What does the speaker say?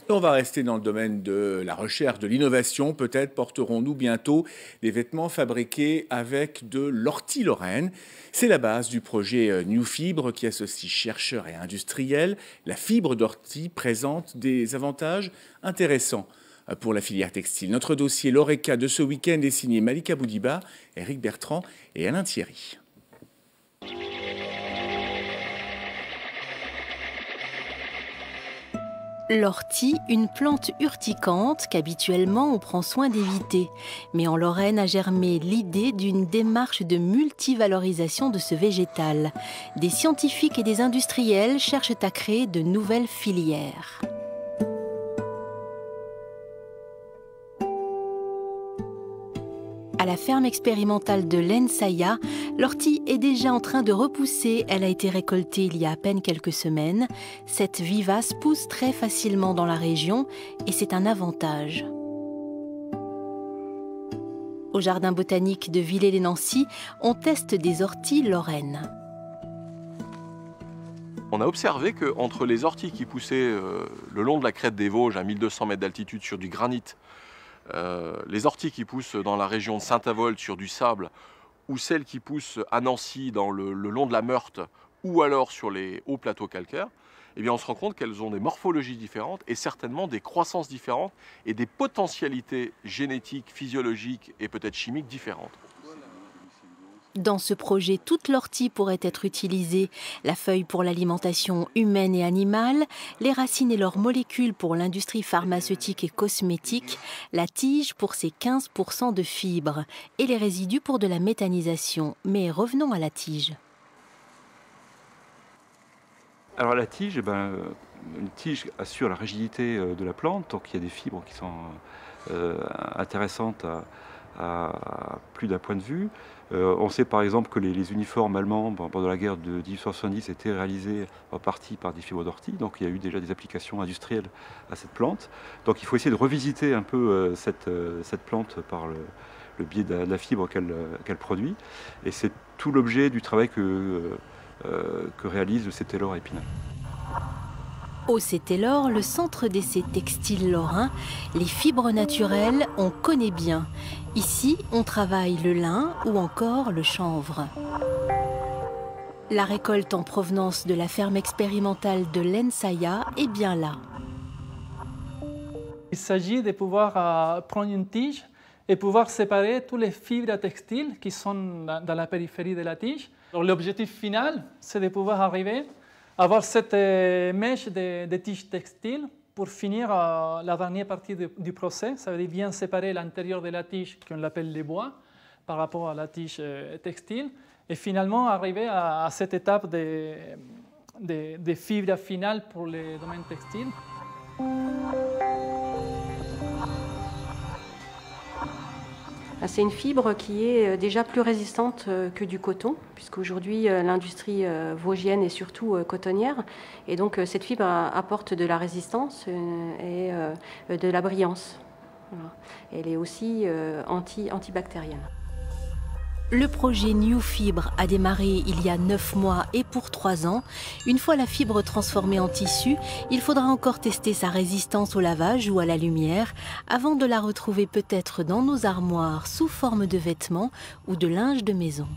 Et on va rester dans le domaine de la recherche, de l'innovation. Peut-être porterons-nous bientôt des vêtements fabriqués avec de l'ortie lorraine. C'est la base du projet New Fibre qui associe chercheurs et industriels. La fibre d'ortie présente des avantages intéressants pour la filière textile. Notre dossier l'Oreca de ce week-end est signé Malika Boudiba, Éric Bertrand et Alain Thierry. L'ortie, une plante urticante qu'habituellement on prend soin d'éviter. Mais en Lorraine a germé l'idée d'une démarche de multivalorisation de ce végétal. Des scientifiques et des industriels cherchent à créer de nouvelles filières. À la ferme expérimentale de l'Ensaya, l'ortie est déjà en train de repousser. Elle a été récoltée il y a à peine quelques semaines. Cette vivace pousse très facilement dans la région et c'est un avantage. Au jardin botanique de Villers-lès-Nancy, on teste des orties lorraines. On a observé qu'entre les orties qui poussaient le long de la crête des Vosges à 1200 mètres d'altitude sur du granit, les orties qui poussent dans la région de Saint-Avold sur du sable, ou celles qui poussent à Nancy le long de la Meurthe, ou alors sur les hauts plateaux calcaires, eh bien on se rend compte qu'elles ont des morphologies différentes et certainement des croissances différentes et des potentialités génétiques, physiologiques et peut-être chimiques différentes. Dans ce projet, toute l'ortie pourrait être utilisée. La feuille pour l'alimentation humaine et animale, les racines et leurs molécules pour l'industrie pharmaceutique et cosmétique, la tige pour ses 15% de fibres et les résidus pour de la méthanisation. Mais revenons à la tige. Alors la tige, une tige assure la rigidité de la plante, donc il y a des fibres qui sont intéressantes à plus d'un point de vue. On sait par exemple que les uniformes allemands pendant la guerre de 1870 étaient réalisés en partie par des fibres d'ortie, donc il y a eu déjà des applications industrielles à cette plante. Donc il faut essayer de revisiter un peu cette plante par le biais de la fibre qu'elle produit, et c'est tout l'objet du travail que réalise le CETELOR à Épinal. Au CETELOR, le centre d'essai textile lorrain, les fibres naturelles, on connaît bien. Ici, on travaille le lin ou encore le chanvre. La récolte en provenance de la ferme expérimentale de l'Ensaya est bien là. Il s'agit de pouvoir prendre une tige et pouvoir séparer toutes les fibres textiles qui sont dans la périphérie de la tige. L'objectif final, c'est de pouvoir arriver à avoir cette mèche de tige textile pour finir la dernière partie du procès. Ça veut dire bien séparer l'intérieur de la tige, qu'on l'appelle les bois, par rapport à la tige textile, et finalement arriver à cette étape des fibres finales pour les domaines textiles. C'est une fibre qui est déjà plus résistante que du coton, puisqu'aujourd'hui l'industrie vosgienne est surtout cotonnière. Et donc cette fibre apporte de la résistance et de la brillance. Voilà. Elle est aussi antibactérienne. Le projet New Fibre a démarré il y a 9 mois et pour 3 ans. Une fois la fibre transformée en tissu, il faudra encore tester sa résistance au lavage ou à la lumière avant de la retrouver peut-être dans nos armoires sous forme de vêtements ou de linge de maison.